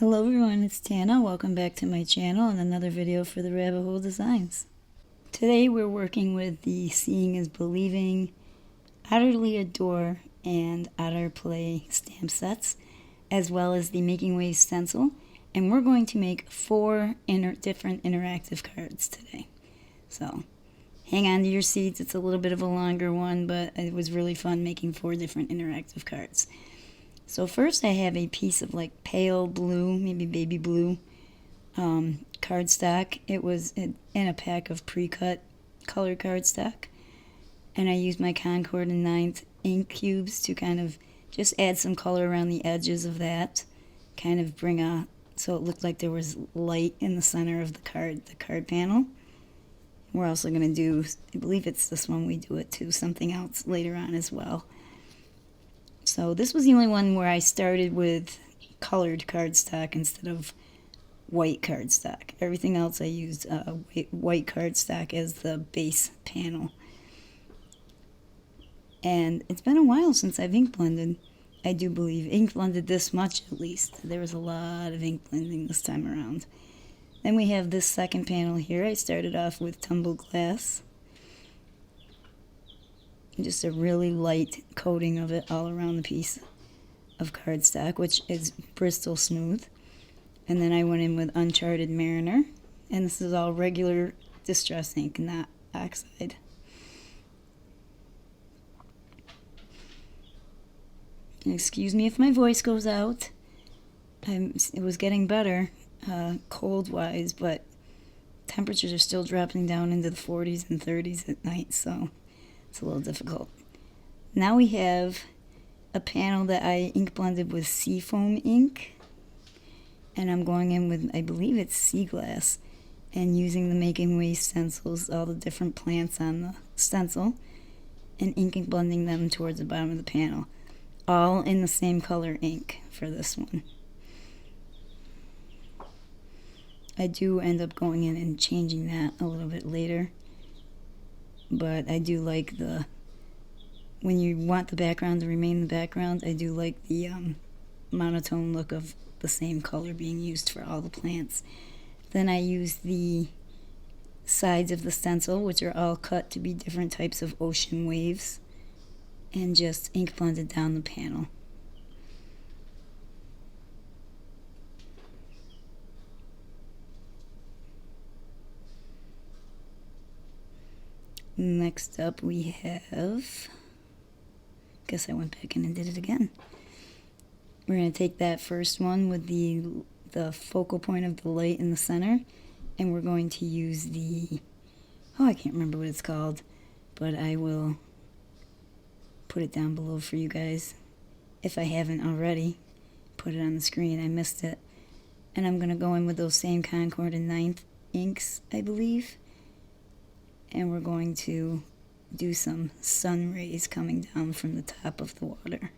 Hello everyone, it's Tana. Welcome back to my channel and another video for the Rabbit Hole Designs. Today we're working with the Seeing is Believing, Utterly Adore, and Otter Play stamp sets, as well as the Making Waves stencil, and we're going to make four different interactive cards today. So hang on to your seats. It's a little bit of a longer one, but it was really fun making four different interactive cards. So first I have a piece of like pale blue, maybe baby blue cardstock. It was in a pack of pre-cut colored cardstock. And I used my Concord and 9th ink cubes to kind of just add some color around the edges of that. Kind of bring so it looked like there was light in the center of the card panel. We're also going to do, I believe it's this one we do it to, something else later on as well. So this was the only one where I started with colored cardstock instead of white cardstock. Everything else I used white cardstock as the base panel. And it's been a while since I've ink blended. I do believe ink blended this much at least. There was a lot of ink blending this time around. Then we have this second panel here. I started off with tumbled glass. Just a really light coating of it all around the piece of cardstock, which is Bristol Smooth. And then I went in with Uncharted Mariner, and this is all regular distress ink, not oxide. And excuse me if my voice goes out. It was getting better cold-wise, but temperatures are still dropping down into the 40s and 30s at night, so it's a little difficult. Now we have a panel that I ink blended with seafoam ink, and I'm going in with, I believe it's sea glass, and using the Making Waves stencils, all the different plants on the stencil, and ink and blending them towards the bottom of the panel, all in the same color ink for this one. I do end up going in and changing that a little bit later. But I do like when you want the background to remain the background, I do like the monotone look of the same color being used for all the plants. Then I use the sides of the stencil, which are all cut to be different types of ocean waves, and just ink blended down the panel. Next up we have, guess I went back in and did it again. We're going to take that first one with the focal point of the light in the center, and we're going to use I can't remember what it's called, but I will put it down below for you guys. If I haven't already put it on the screen, I missed it. And I'm going to go in with those same Concord and 9th inks, I believe. And we're going to do some sun rays coming down from the top of the water.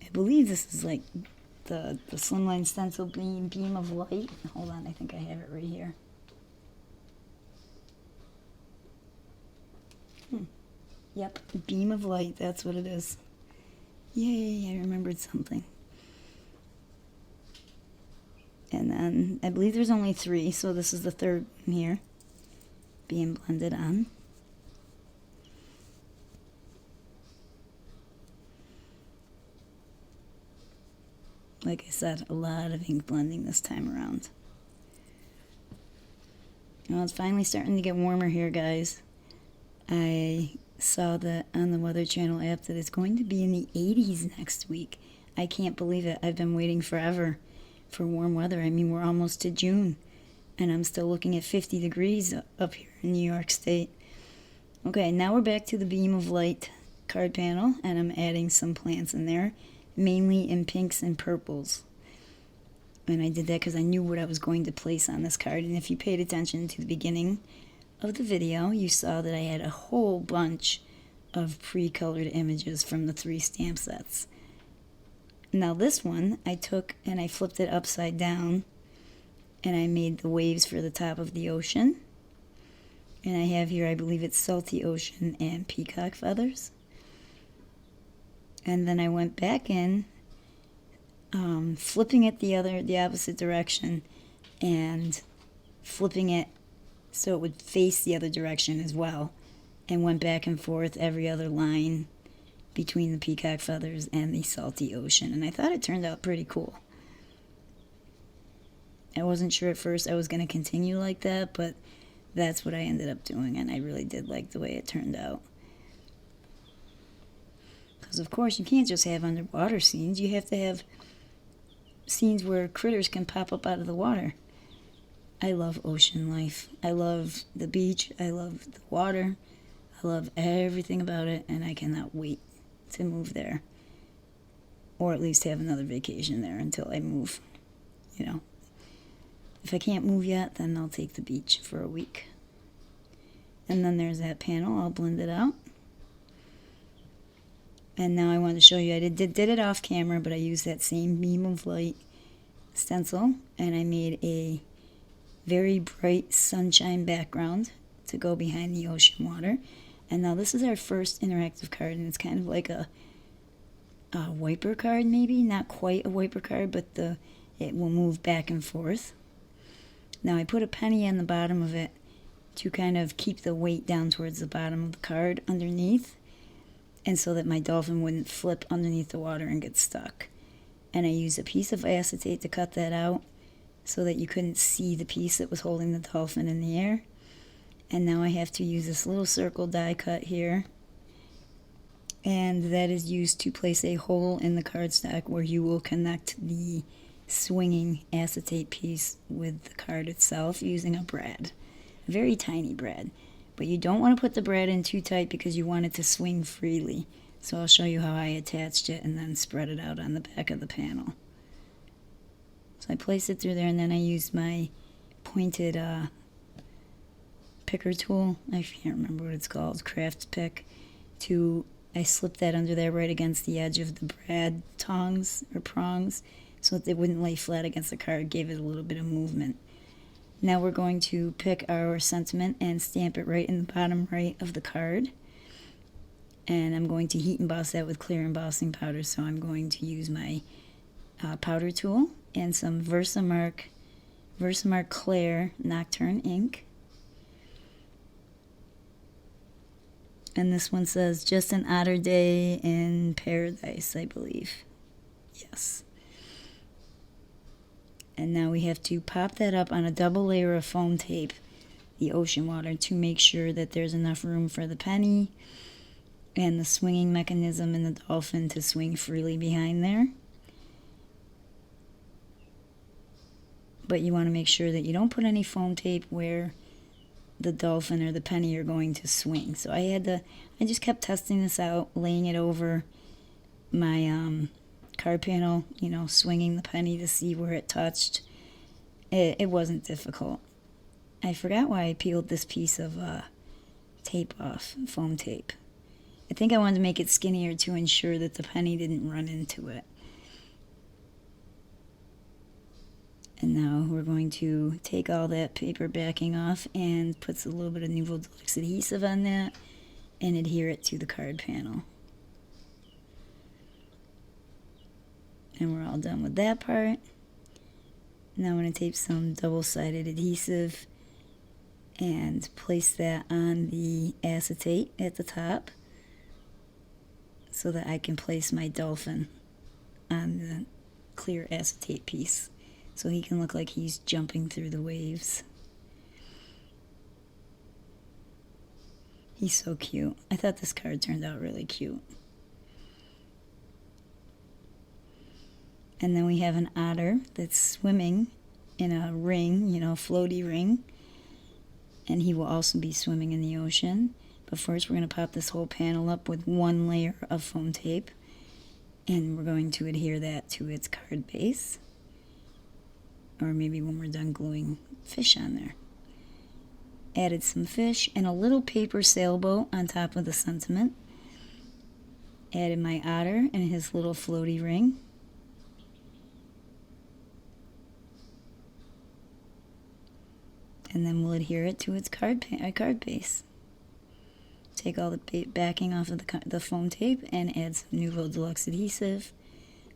I believe this is like the slimline stencil beam of light. Hold on, I think I have it right here. Yep, beam of light, that's what it is. Yay, I remembered something. And then I believe there's only 3, so this is the third one here being blended on. Like I said, a lot of ink blending this time around. Well, it's finally starting to get warmer here, guys. I saw that on the Weather Channel app that it's going to be in the 80s next week. I can't believe it. I've been waiting forever for warm weather. I mean, we're almost to June, and I'm still looking at 50 degrees up here in New York State. Okay, now we're back to the beam of light card panel, and I'm adding some plants in there, mainly in pinks and purples. And I did that because I knew what I was going to place on this card, and if you paid attention to the beginning of the video, you saw that I had a whole bunch of pre-colored images from the 3 stamp sets. Now this one, I took and I flipped it upside down, and I made the waves for the top of the ocean. And I have here, I believe it's salty ocean and peacock feathers. And then I went back in, flipping it the opposite direction, and flipping it so it would face the other direction as well, and went back and forth every other line between the peacock feathers and the salty ocean. And I thought it turned out pretty cool. I wasn't sure at first I was going to continue like that, but that's what I ended up doing, and I really did like the way it turned out. Because, of course, you can't just have underwater scenes. You have to have scenes where critters can pop up out of the water. I love ocean life. I love the beach. I love the water. I love everything about it, and I cannot wait to move there. Or at least have another vacation there until I move. You know. If I can't move yet, then I'll take the beach for a week. And then there's that panel. I'll blend it out. And now I wanted to show you, I did it off camera, but I used that same beam of light stencil, and I made a very bright sunshine background to go behind the ocean water. And now this is our first interactive card, and it's kind of like a wiper card maybe, not quite a wiper card, but it will move back and forth. Now I put a penny on the bottom of it to kind of keep the weight down towards the bottom of the card underneath, and so that my dolphin wouldn't flip underneath the water and get stuck. And I used a piece of acetate to cut that out so that you couldn't see the piece that was holding the dolphin in the air. And now I have to use this little circle die cut here, and that is used to place a hole in the cardstock where you will connect the swinging acetate piece with the card itself using a brad, a very tiny brad. But you don't want to put the brad in too tight because you want it to swing freely. So I'll show you how I attached it and then spread it out on the back of the panel. So I placed it through there, and then I used my pointed picker tool. I can't remember what it's called, craft pick. I slipped that under there right against the edge of the brad tongs or prongs so that it wouldn't lay flat against the card, gave it a little bit of movement. Now we're going to pick our sentiment and stamp it right in the bottom right of the card. And I'm going to heat emboss that with clear embossing powder, so I'm going to use my powder tool and some Versamark Clair Nocturne ink. And this one says, just an otter day in paradise, I believe. Yes. And now we have to pop that up on a double layer of foam tape, the ocean water, to make sure that there's enough room for the penny and the swinging mechanism and the dolphin to swing freely behind there. But you want to make sure that you don't put any foam tape where the dolphin or the penny are going to swing. So I just kept testing this out, laying it over my card panel, swinging the penny to see where it touched. It wasn't difficult. I forgot why I peeled this piece of tape off, foam tape. I think I wanted to make it skinnier to ensure that the penny didn't run into it. And now we're going to take all that paper backing off and put a little bit of Nouveau Deluxe adhesive on that and adhere it to the card panel. And we're all done with that part. Now I'm going to tape some double-sided adhesive and place that on the acetate at the top so that I can place my dolphin on the clear acetate piece so he can look like he's jumping through the waves. He's so cute. I thought this card turned out really cute. And then we have an otter that's swimming in a ring, floaty ring. And he will also be swimming in the ocean. But first we're going to pop this whole panel up with one layer of foam tape. And we're going to adhere that to its card base. Or maybe when we're done gluing fish on there. Added some fish and a little paper sailboat on top of the sentiment. Added my otter and his little floaty ring. And then we'll adhere it to its card base. take all the backing off of the foam tape and add some Nouveau Deluxe adhesive.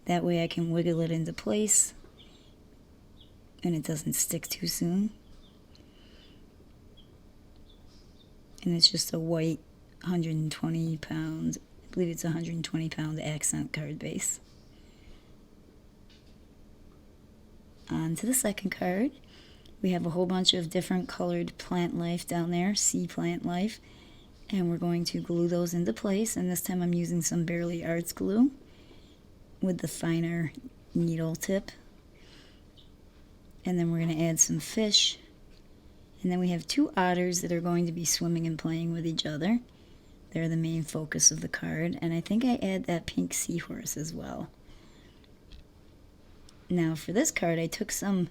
That way I can wiggle it into place and it doesn't stick too soon. And it's just a white 120 pound, I believe it's a 120 pound accent card base. On to the second card. We have a whole bunch of different colored plant life down there, sea plant life, and we're going to glue those into place. And this time I'm using some Barely Arts glue with the finer needle tip. And then we're going to add some fish. And then we have two otters that are going to be swimming and playing with each other. They're the main focus of the card. And I think I add that pink seahorse as well. Now for this card, I took some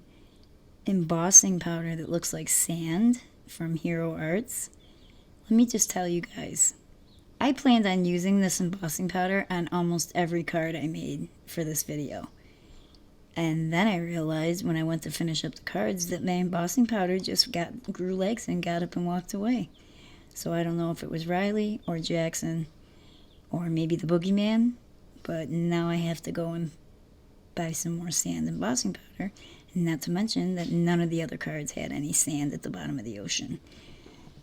embossing powder that looks like sand from Hero Arts. Let me just tell you guys, I planned on using this embossing powder on almost every card I made for this video. And then I realized when I went to finish up the cards that my embossing powder just grew legs and got up and walked away. So I don't know if it was Riley or Jackson or maybe the Boogeyman, but now I have to go and buy some more sand embossing powder. And not to mention that none of the other cards had any sand at the bottom of the ocean.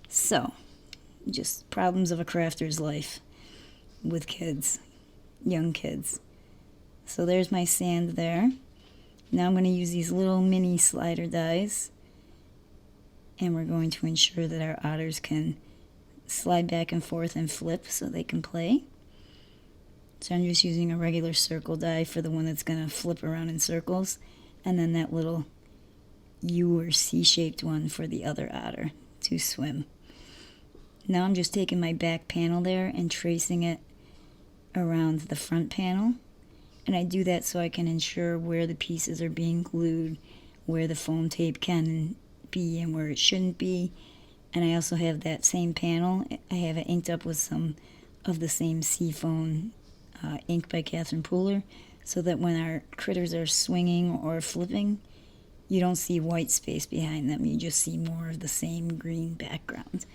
So, just problems of a crafter's life with kids, young kids. So there's my sand there. Now I'm going to use these little mini slider dies. And we're going to ensure that our otters can slide back and forth and flip so they can play. So I'm just using a regular circle die for the one that's going to flip around in circles. And then that little U or C-shaped one for the other otter to swim. Now I'm just taking my back panel there and tracing it around the front panel. And I do that so I can ensure where the pieces are being glued, where the foam tape can be and where it shouldn't be. And I also have that same panel. I have it inked up with some of the same Seafoam ink by Catherine Pooler, so that when our critters are swinging or flipping, you don't see white space behind them. You just see more of the same green background.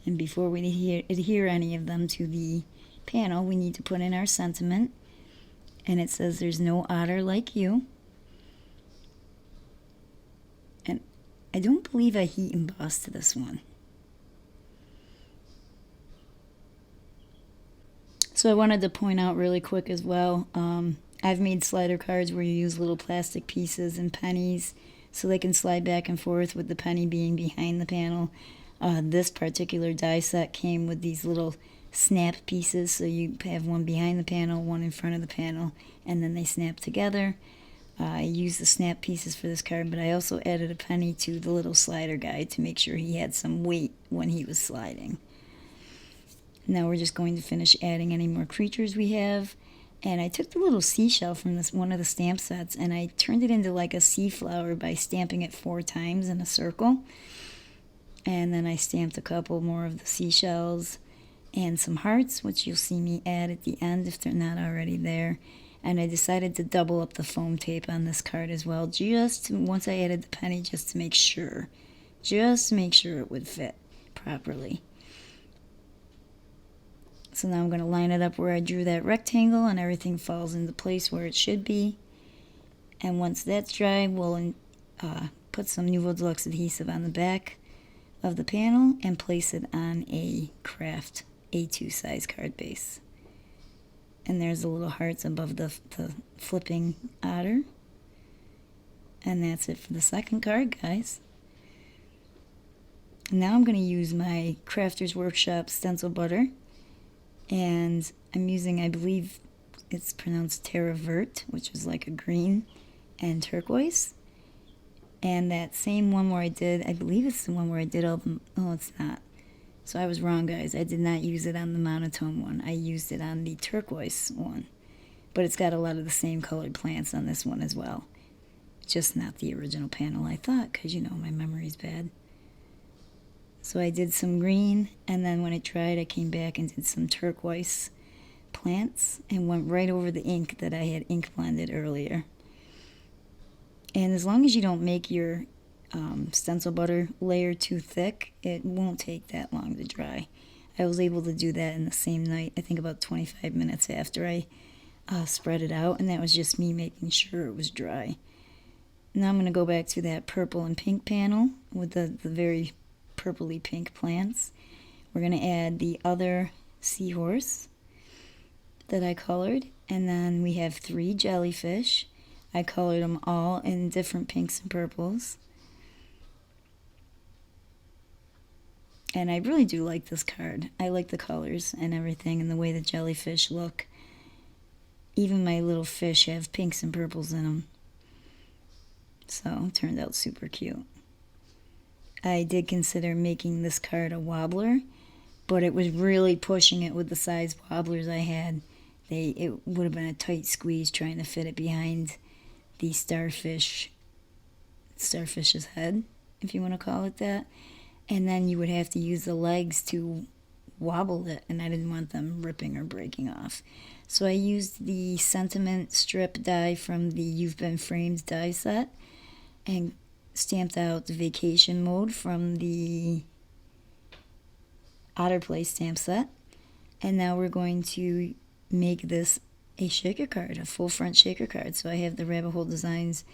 And before we adhere any of them to the panel, we need to put in our sentiment. And it says, "There's no otter like you." And I don't believe I heat embossed this one. So I wanted to point out really quick as well, I've made slider cards where you use little plastic pieces and pennies so they can slide back and forth with the penny being behind the panel. This particular die set came with these little snap pieces, so you have one behind the panel, one in front of the panel, and then they snap together. I used the snap pieces for this card, but I also added a penny to the little slider guide to make sure he had some weight when he was sliding. Now we're just going to finish adding any more creatures we have. And I took the little seashell from one of the stamp sets and I turned it into like a sea flower by stamping it 4 times in a circle. And then I stamped a couple more of the seashells and some hearts, which you'll see me add at the end if they're not already there. And I decided to double up the foam tape on this card as well, once I added the penny, just to make sure it would fit properly. So now I'm going to line it up where I drew that rectangle and everything falls into place where it should be. And once that's dry, we'll put some Nouveau Deluxe adhesive on the back of the panel and place it on a craft A2 size card base. And there's the little hearts above the flipping otter. And that's it for the second card, guys. Now I'm going to use my Crafter's Workshop stencil butter. And I'm using, I believe it's pronounced Terra Vert, which is like a green and turquoise. And that same one where I believe it's the one where I did all the, oh, it's not. So I was wrong, guys. I did not use it on the monotone one. I used it on the turquoise one. But it's got a lot of the same colored plants on this one as well. Just not the original panel, I thought, because, you know, my memory's bad. So I did some green, and then when it dried, I came back and did some turquoise plants and went right over the ink that I had ink blended earlier. And as long as you don't make your stencil butter layer too thick, it won't take that long to dry. I was able to do that in the same night, I think about 25 minutes after I spread it out, and that was just me making sure it was dry. Now I'm going to go back to that purple and pink panel with the very purpley pink plants. We're going to add the other seahorse that I colored, and then we have 3 jellyfish. I colored them all in different pinks and purples. And I really do like this card. I like the colors and everything and the way the jellyfish look. Even my little fish have pinks and purples in them. So, it turned out super cute. I did consider making this card a wobbler, but it was really pushing it with the size wobblers I had. It would have been a tight squeeze trying to fit it behind the starfish's head, if you want to call it that. And then you would have to use the legs to wobble it, and I didn't want them ripping or breaking off. So I used the sentiment strip die from the You've Been Framed die set and stamped out the vacation mode from the Otter Play stamp set. And now we're going to make this a shaker card, a full front shaker card. So I have the Rabbit Hole Designs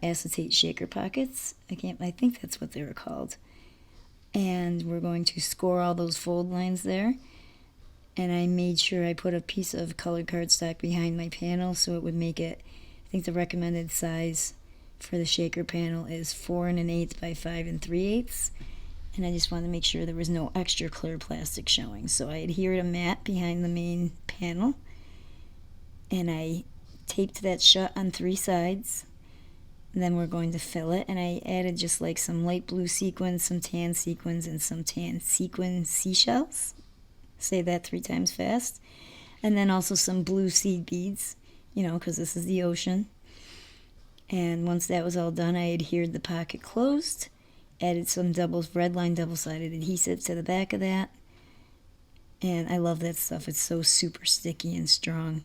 acetate shaker pockets. I think that's what they were called. And we're going to score all those fold lines there. And I made sure I put a piece of colored cardstock behind my panel so it would make it, I think the recommended size for the shaker panel is 4 1/8 by 5 3/8. And I just wanted to make sure there was no extra clear plastic showing. So I adhered a mat behind the main panel, and I taped that shut on 3 sides. And then we're going to fill it, and I added just like some light blue sequins, some tan sequins, and some tan sequin seashells. Say that 3 times fast. And then also some blue seed beads, because this is the ocean. And once that was all done, I adhered the pocket closed, added some red line double-sided adhesive to the back of that. And I love that stuff. It's so super sticky and strong.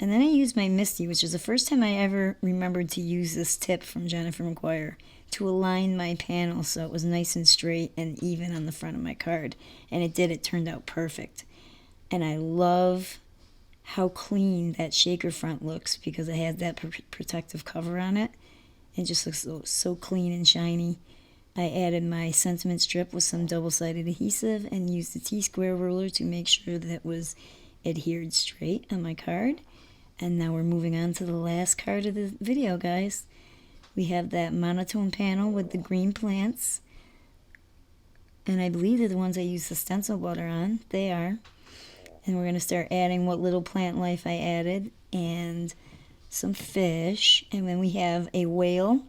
And then I used my Misty, which is the first time I ever remembered to use this tip from Jennifer McGuire, to align my panel so it was nice and straight and even on the front of my card. And it turned out perfect. And I love how clean that shaker front looks because it has that protective cover on it. It just looks so clean and shiny. I added my sentiment strip with some double-sided adhesive and used the T-square ruler to make sure that it was adhered straight on my card. And now we're moving on to the last card of the video, guys. We have that monotone panel with the green plants. And I believe they're the ones I used the stencil butter on. They are. And we're going to start adding what little plant life I added and some fish. And then we have a whale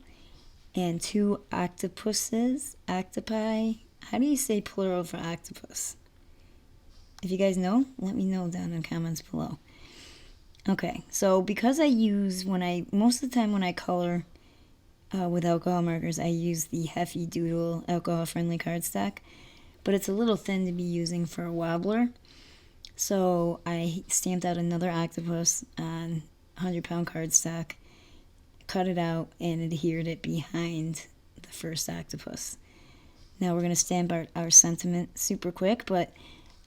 and 2 octopuses. Octopi. How do you say plural for octopus? If you guys know, let me know down in the comments below. Okay, so because most of the time when I color with alcohol markers, I use the Hefty Doodle alcohol-friendly cardstock, but it's a little thin to be using for a wobbler. So I stamped out another octopus on 100-pound cardstock, cut it out, and adhered it behind the first octopus. Now we're going to stamp our sentiment super quick, but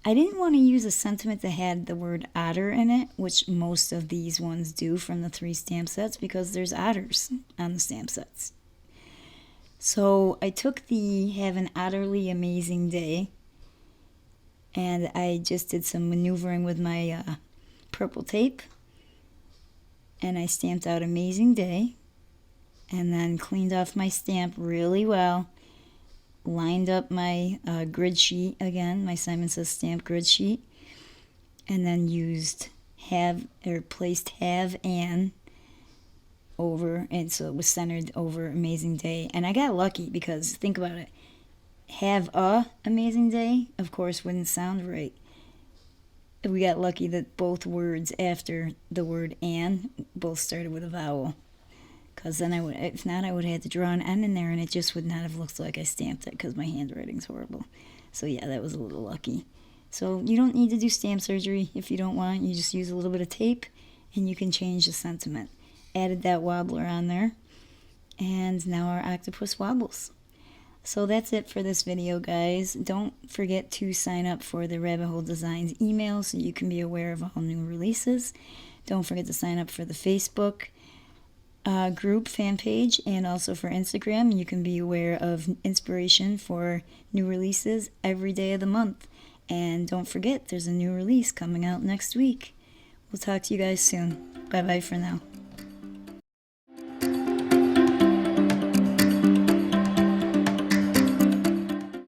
I didn't want to use a sentiment that had the word otter in it, which most of these ones do from the 3 stamp sets because there's otters on the stamp sets. So I took the Have an Otterly Amazing Day, and I just did some maneuvering with my purple tape, and I stamped out Amazing Day, and then cleaned off my stamp really well. Lined up my grid sheet again, my Simon Says stamp grid sheet, and then placed have an over, and so it was centered over Amazing Day. And I got lucky because think about it, have a amazing day, of course, wouldn't sound right. We got lucky that both words after the word an both started with a vowel. Because then if not, I would have had to draw an N in there, and it just would not have looked like I stamped it because my handwriting's horrible. So yeah, that was a little lucky. So you don't need to do stamp surgery if you don't want. You just use a little bit of tape, and you can change the sentiment. Added that wobbler on there, and now our octopus wobbles. So that's it for this video, guys. Don't forget to sign up for the Rabbit Hole Designs email so you can be aware of all new releases. Don't forget to sign up for the Facebook group fan page, and also for Instagram. You can be aware of inspiration for new releases every day of the month. And don't forget, there's a new release coming out next week. We'll talk to you guys soon. Bye bye for now.